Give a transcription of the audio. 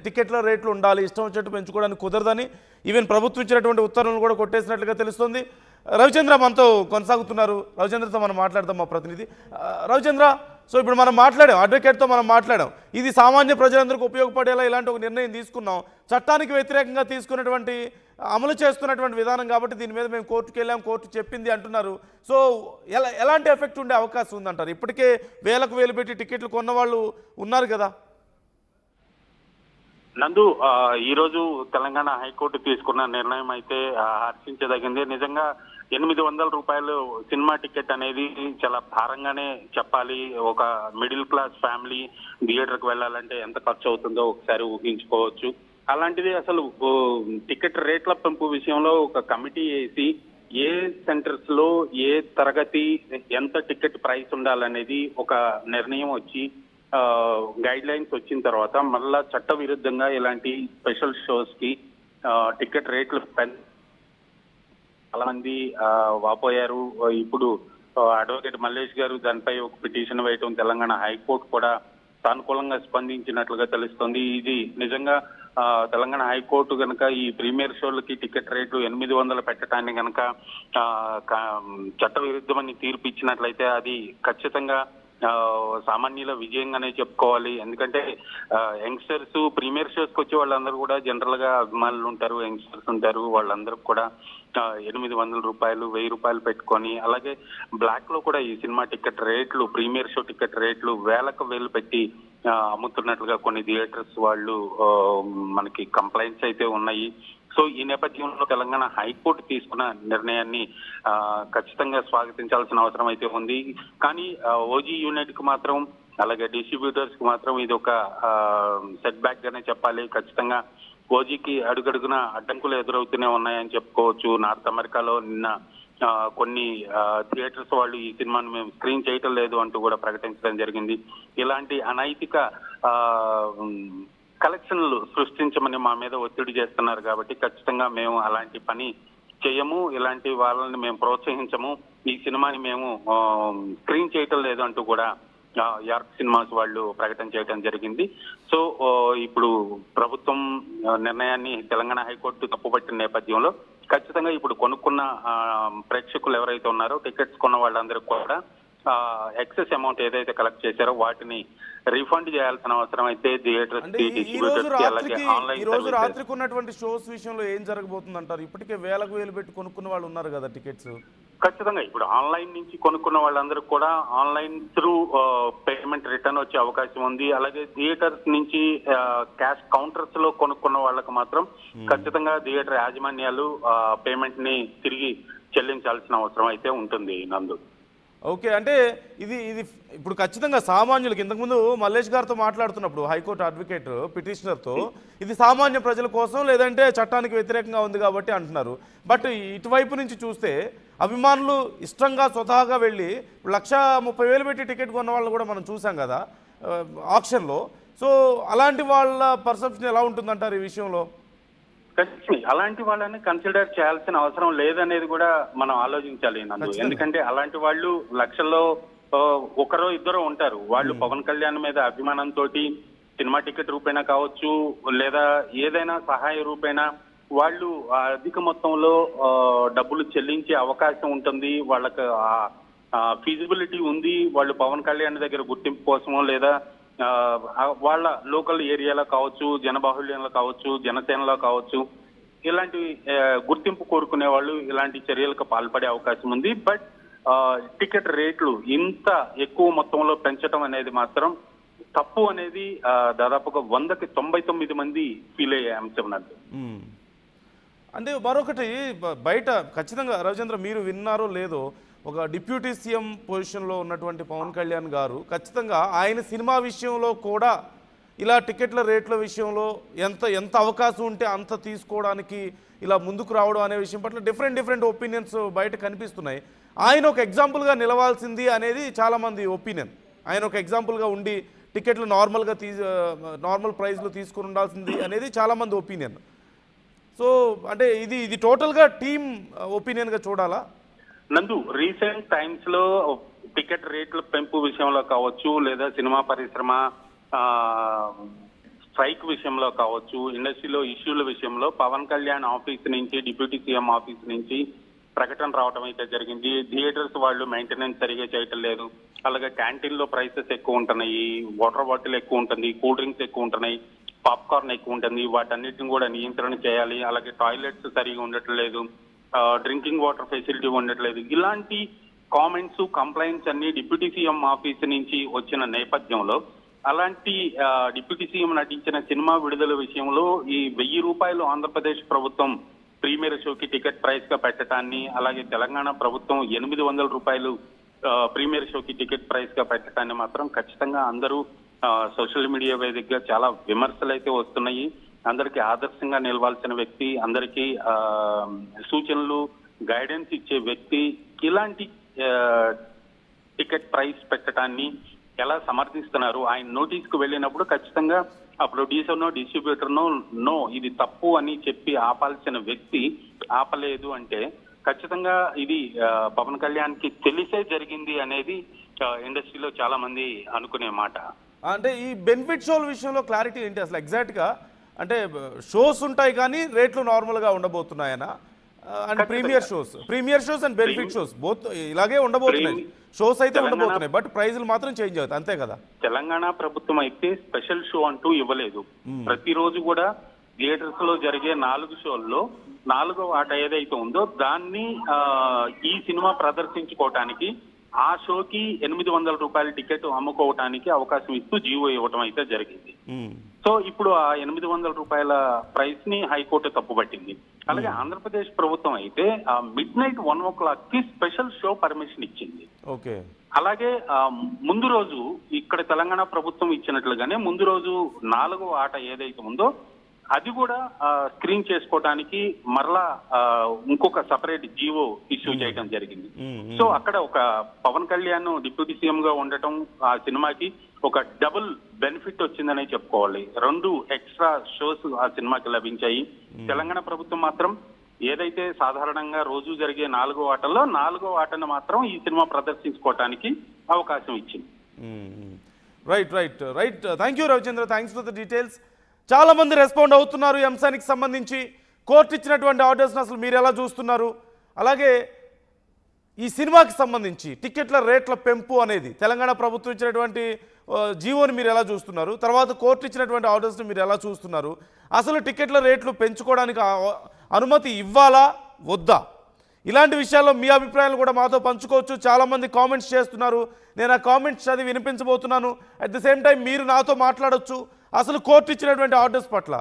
టికెట్ల రేట్లు ఉండాలి, ఇష్టం వచ్చినట్టు పెంచుకోవడానికి కుదరదని ఈవెన్ ప్రభుత్వం ఇచ్చినటువంటి ఉత్తర్వులను కూడా కొట్టేసినట్లుగా తెలుస్తుంది. రవిచంద్ర మనతో కొనసాగుతున్నారు. రవిచంద్రతో మనం మాట్లాడదాం, మా ప్రతినిధి రవిచంద్ర. సో ఇప్పుడు మనం మాట్లాడాం, అడ్వకేట్తో మనం మాట్లాడాం. ఇది సామాన్య ప్రజలందరికీ ఉపయోగపడేలా ఇలాంటి ఒక నిర్ణయం తీసుకున్నాం. చట్టానికి వ్యతిరేకంగా తీసుకున్నటువంటి అమలు చేస్తున్నటువంటి విధానం కాబట్టి దీని మీద మేము కోర్టుకు వెళ్ళాం, కోర్టు చెప్పింది అంటున్నారు. సో ఎలాంటి ఎఫెక్ట్ ఉండే అవకాశం ఉందంటారు? ఇప్పటికే వేలకు వేలు పెట్టి టికెట్లు కొన్న వాళ్ళు ఉన్నారు కదా. నందు, ఈ రోజు తెలంగాణ హైకోర్టు తీసుకున్న నిర్ణయం అయితే హర్షించదగింది. నిజంగా 800 రూపాయలు సినిమా టికెట్ అనేది చాలా భారంగానే చెప్పాలి. ఒక మిడిల్ క్లాస్ ఫ్యామిలీ థియేటర్కి వెళ్ళాలంటే ఎంత ఖర్చు అవుతుందో ఒకసారి ఊహించుకోవచ్చు. అలాంటిది అసలు టికెట్ రేట్ల పెంపు విషయంలో ఒక కమిటీ వేసి ఏ సెంటర్స్ లో ఏ తరగతి ఎంత టికెట్ ప్రైస్ ఉండాలనేది ఒక నిర్ణయం వచ్చి గైడ్ లైన్స్ వచ్చిన తర్వాత మళ్ళా చట్ట విరుద్ధంగా ఇలాంటి స్పెషల్ షోస్ కి టికెట్ రేట్లు చాలా మంది వాపోయారు. ఇప్పుడు అడ్వకేట్ మల్లేష్ గారు దానిపై ఒక పిటిషన్ వేయటం, తెలంగాణ హైకోర్టు కూడా సానుకూలంగా స్పందించినట్లుగా తెలుస్తోంది. ఇది నిజంగా తెలంగాణ హైకోర్టు కనుక ఈ ప్రీమియర్ షోలకి టికెట్ రేట్లు 800 పెట్టడాన్ని కనుక చట్ట విరుద్ధమని తీర్పు ఇచ్చినట్లయితే అది ఖచ్చితంగా సామాన్యుల విజయంగానే చెప్పుకోవాలి. ఎందుకంటే యంగ్స్టర్స్ ప్రీమియర్ షోస్కి వచ్చే వాళ్ళందరూ కూడా జనరల్ గా అభిమానులు ఉంటారు, యంగ్స్టర్స్ ఉంటారు. వాళ్ళందరూ కూడా 800 రూపాయలు 1000 రూపాయలు పెట్టుకొని, అలాగే బ్లాక్ లో కూడా ఈ సినిమా టికెట్ రేట్లు ప్రీమియర్ షో టికెట్ రేట్లు వేలకు వేలు పెట్టి అమ్ముతున్నట్లుగా కొన్ని థియేటర్స్ వాళ్ళు మనకి కంప్లైంట్స్ అయితే ఉన్నాయి. సో ఈ నేపథ్యంలో తెలంగాణ హైకోర్టు తీసుకున్న నిర్ణయాన్ని ఖచ్చితంగా స్వాగతించాల్సిన అవసరం అయితే ఉంది. కానీ ఓజీ యూనిట్ కు మాత్రం, అలాగే డిస్ట్రిబ్యూటర్స్ కి మాత్రం ఇది ఒక సెట్ బ్యాక్ గానే చెప్పాలి. ఖచ్చితంగా ఓజీకి అడుగడుగున అడ్డంకులు ఎదురవుతూనే ఉన్నాయని చెప్పుకోవచ్చు. నార్త్ అమెరికాలో నిన్న కొన్ని థియేటర్స్ వాళ్ళు ఈ సినిమాను మేము స్క్రీన్ చేయటం లేదు అంటూ కూడా ప్రకటించడం జరిగింది. ఇలాంటి అనైతిక కలెక్షన్లు సృష్టించమని మా మీద ఒత్తిడి చేస్తున్నారు కాబట్టి ఖచ్చితంగా మేము అలాంటి పని చేయము, ఇలాంటి వాళ్ళని మేము ప్రోత్సహించము, ఈ సినిమాని మేము స్క్రీన్ చేయటం లేదు అంటూ కూడా యార్క్ సినిమాస్ వాళ్ళు ప్రకటన చేయడం జరిగింది. సో ఇప్పుడు ప్రభుత్వం నిర్ణయాన్ని తెలంగాణ హైకోర్టు తప్పుపట్టిన నేపథ్యంలో ఖచ్చితంగా ఇప్పుడు కొనుక్కున్న ప్రేక్షకులు ఎవరైతే ఉన్నారో టికెట్స్ కొన్న వాళ్ళందరికీ కూడా ఎక్సెస్ అమౌంట్ ఏదైతే కలెక్ట్ చేశారో వాటిని రీఫండ్ చేయాల్సిన అవసరం అయితే థియేటర్స్ ఈ రోజు రాత్రికి ఉన్నటువంటి షోస్ విషయంలో ఏం జరగబోతుంది అంటారు? ఇప్పటికే వేలకు వేలు పెట్టి కొనుక్కున్న వాళ్ళు ఉన్నారు కదా టికెట్స్. ఖచ్చితంగా ఇప్పుడు ఆన్లైన్ నుంచి కొనుక్కున్న వాళ్ళందరూ కూడా ఆన్లైన్ త్రూ పేమెంట్ రిటర్న్ వచ్చే అవకాశం ఉంది. అలాగే థియేటర్స్ నుంచి క్యాష్ కౌంటర్స్ లో కొనుక్కున్న వాళ్ళకి మాత్రం ఖచ్చితంగా థియేటర్ యాజమాన్యాలు పేమెంట్ ని తిరిగి చెల్లించాల్సిన అవసరం అయితే ఉంటుంది. నందు, ఓకే, అంటే ఇది ఇప్పుడు ఖచ్చితంగా సామాన్యులకి, ఇంతకుముందు మల్లేష్ గారితో మాట్లాడుతున్నప్పుడు హైకోర్టు అడ్వకేట్ పిటిషనర్తో ఇది సామాన్య ప్రజల కోసం లేదంటే చట్టానికి వ్యతిరేకంగా ఉంది కాబట్టి అంటున్నారు. బట్ ఇటువైపు నుంచి చూస్తే అభిమానులు ఇష్టంగా స్వతహాగా వెళ్ళి 1,30,000 పెట్టి టికెట్ కొన్న వాళ్ళు కూడా మనం చూసాం కదా ఆక్షన్లో. సో అలాంటి వాళ్ళ పర్సెప్షన్ ఎలా ఉంటుందంటారు ఈ విషయంలో? అలాంటి వాళ్ళని కన్సిడర్ చేయాల్సిన అవసరం లేదనేది కూడా మనం ఆలోచించాలి నందు. ఎందుకంటే అలాంటి వాళ్ళు లక్షల్లో ఒకరో ఇద్దరు ఉంటారు. వాళ్ళు పవన్ కళ్యాణ్ మీద అభిమానంతో సినిమా టికెట్ రూపేణా కావచ్చు లేదా ఏదైనా సహాయ రూపేణా వాళ్ళు అధిక మొత్తంలో డబ్బులు చెల్లించే అవకాశం ఉంటుంది. వాళ్ళకి ఫీజిబిలిటీ ఉంది. వాళ్ళు పవన్ కళ్యాణ్ దగ్గర గుర్తింపు కోసమో లేదా వాళ్ళ లోకల్ ఏరియాలో కావచ్చు, జనబాహుళ్యంలో కావచ్చు, జనసేనలో కావచ్చు, ఇలాంటి గుర్తింపు కోరుకునే వాళ్ళు ఇలాంటి చర్యలకు పాల్పడే అవకాశం ఉంది. బట్ టికెట్ రేట్లు ఇంత ఎక్కువ మొత్తంలో పెంచడం అనేది మాత్రం తప్పు అనేది దాదాపుగా 100కి 99 మంది ఫీల్ అయ్యే అంశం నాకు. అంటే మరొకటి బయట ఖచ్చితంగా రవిచంద్ర మీరు విన్నారో లేదో, ఒక డిప్యూటీ సీఎం పొజిషన్లో ఉన్నటువంటి పవన్ కళ్యాణ్ గారు ఖచ్చితంగా ఆయన సినిమా విషయంలో కూడా ఇలా టికెట్ల రేట్ల విషయంలో ఎంత అవకాశం ఉంటే అంత తీసుకోవడానికి ఇలా ముందుకు రావడం అనే విషయం పట్ల డిఫరెంట్ ఒపీనియన్స్ బయట కనిపిస్తున్నాయి. ఆయన ఒక ఎగ్జాంపుల్గా నిలవాల్సింది అనేది చాలామంది ఒపీనియన్. ఆయన ఒక ఎగ్జాంపుల్గా ఉండి టికెట్లు నార్మల్ ప్రైస్లో తీసుకుని ఉండాల్సింది అనేది చాలామంది ఒపీనియన్. సో అంటే ఇది టోటల్గా టీమ్ ఒపీనియన్గా చూడాలా? నందు, రీసెంట్ టైమ్స్ లో టికెట్ రేట్ల పెంపు విషయంలో కావచ్చు లేదా సినిమా పరిశ్రమ స్ట్రైక్ విషయంలో కావచ్చు, ఇండస్ట్రీలో ఇష్యూల విషయంలో పవన్ కళ్యాణ్ ఆఫీస్ నుంచి, డిప్యూటీ సీఎం ఆఫీస్ నుంచి ప్రకటన రావడం అయితే జరిగింది. థియేటర్స్ వాళ్ళు మెయింటెనెన్స్ సరిగా చేయటం లేదు, అలాగే క్యాంటీన్ లో ప్రైసెస్ ఎక్కువ ఉంటున్నాయి, వాటర్ బాటిల్ ఎక్కువ ఉంటుంది, కూల్ డ్రింక్స్ ఎక్కువ ఉంటున్నాయి, పాప్కార్న్ ఎక్కువ ఉంటుంది, వాటన్నిటిని కూడా నియంత్రణ చేయాలి. అలాగే టాయిలెట్స్ సరిగా ఉండట్లేదు, డ్రింకింగ్ వాటర్ ఫెసిలిటీ ఉండట్లేదు. ఇలాంటి కామెంట్స్, కంప్లైంట్స్ అన్ని డిప్యూటీ సీఎం ఆఫీస్ నుంచి వచ్చిన నేపథ్యంలో అలాంటి డిప్యూటీ సీఎం నటించిన సినిమా విడుదల విషయంలో ఈ 1000 రూపాయలు ఆంధ్రప్రదేశ్ ప్రభుత్వం ప్రీమియర్ షోకి టికెట్ ప్రైస్ గా పెట్టడాన్ని, అలాగే తెలంగాణ ప్రభుత్వం 800 రూపాయలు ప్రీమియర్ షోకి టికెట్ ప్రైస్ గా పెట్టడాన్ని మాత్రం ఖచ్చితంగా అందరూ సోషల్ మీడియా వేదికగా చాలా విమర్శలు అయితే వస్తున్నాయి. అందరికీ ఆదర్శంగా నిలవాల్సిన వ్యక్తి, అందరికీ సూచనలు, గైడెన్స్ ఇచ్చే వ్యక్తి ఇలాంటి టికెట్ ప్రైస్ పెట్టడాన్ని ఎలా సమర్థిస్తున్నారు? ఆయన నోటీస్ కు వెళ్ళినప్పుడు ఖచ్చితంగా ఆ ప్రొడ్యూసర్నో డిస్ట్రిబ్యూటర్నో నో ఇది తప్పు అని చెప్పి ఆపాల్సిన వ్యక్తి ఆపలేదు అంటే ఖచ్చితంగా ఇది పవన్ కళ్యాణ్ కి తెలిసే జరిగింది అనేది ఇండస్ట్రీలో చాలా మంది అనుకునే మాట. అంటే ఈ బెనిఫిట్ షోల విషయంలో క్లారిటీ ఏంటి అసలు ఎగ్జాక్ట్గా? అంటే షోస్ ఉంటాయి కానీ రేట్లు నార్మల్గా ఉండబోతున్నాయనా? And premiere shows and benefit shows both ఇలాగే ఉండబోతున్నాయి. షోస్ అయితే ఉండబోతున్నాయి, బట్ ప్రైజులు మాత్రం చేంజ్ అవుతాయి, అంతే కదా? తెలంగాణ ప్రభుత్వం అయితే స్పెషల్ షో అంటూ ఇవ్వలేదు. ప్రతిరోజు కూడా థియేటర్స్ లో జరిగే 4 షోల్లో 4వ ఆట ఏదైతే ఉందో దాన్ని ఈ సినిమా ప్రదర్శించుకోవటానికి ఆ షోకి 800 రూపాయల టికెట్ అమ్ముకోవటానికి అవకాశం ఇస్తూ జీవో ఇవ్వటం అయితే జరిగింది. సో ఇప్పుడు ఆ 800 రూపాయల ప్రైస్ ని హైకోర్టు తప్పుపట్టింది. అలాగే ఆంధ్రప్రదేశ్ ప్రభుత్వం అయితే మిడ్-నైట్ 1 o'clock కి స్పెషల్ షో పర్మిషన్ ఇచ్చింది. ఓకే. అలాగే ముందు రోజు ఇక్కడ తెలంగాణ ప్రభుత్వం ఇచ్చినట్లుగానే ముందు రోజు 4వ ఆట ఏదైతే ఉందో అది కూడా స్క్రీన్ చేసుకోవడానికి మరలా ఇంకొక సపరేట్ జీవో ఇష్యూ చేయడం జరిగింది. సో అక్కడ ఒక పవన్ కళ్యాణ్ డిప్యూటీ సీఎం గా ఉండటం ఆ సినిమాకి ఒక డబుల్ బెనిఫిట్ వచ్చిందనే చెప్పుకోవాలి. 2 ఎక్స్ట్రా షోస్ ఆ సినిమాకి లభించాయి. తెలంగాణ ప్రభుత్వం మాత్రం ఏదైతే సాధారణంగా రోజు జరిగే 4వ ఆటల్లో 4వ ఆటను మాత్రం ఈ సినిమా ప్రదర్శించుకోవటానికి అవకాశం ఇచ్చింది. Right. Thank you Ravichandra, thanks for the details. చాలా మంది రెస్పాండ్ అవుతున్నారు ఈ అంశానికి సంబంధించి. కోర్టు ఇచ్చినటువంటి ఆర్డర్స్ని అసలు మీరు ఎలా చూస్తున్నారు? అలాగే ఈ సినిమాకి సంబంధించి టికెట్ల రేట్ల పెంపు అనేది తెలంగాణ ప్రభుత్వం ఇచ్చినటువంటి జీవోని మీరు ఎలా చూస్తున్నారు? తర్వాత కోర్టు ఇచ్చినటువంటి ఆర్డర్స్ని మీరు ఎలా చూస్తున్నారు? అసలు టికెట్ల రేట్లు పెంచుకోవడానికి అనుమతి ఇవ్వాలా వద్దా? ఇలాంటి విషయాల్లో మీ అభిప్రాయాలు కూడా మాతో పంచుకోవచ్చు. చాలామంది కామెంట్స్ చేస్తున్నారు, నేను ఆ కామెంట్స్ చదివి వినిపించబోతున్నాను. అట్ ది సేమ్ టైం మీరు నాతో మాట్లాడొచ్చు అసలు కోర్టు ఇచ్చినటువంటి ఆర్డర్స్ పట్ల.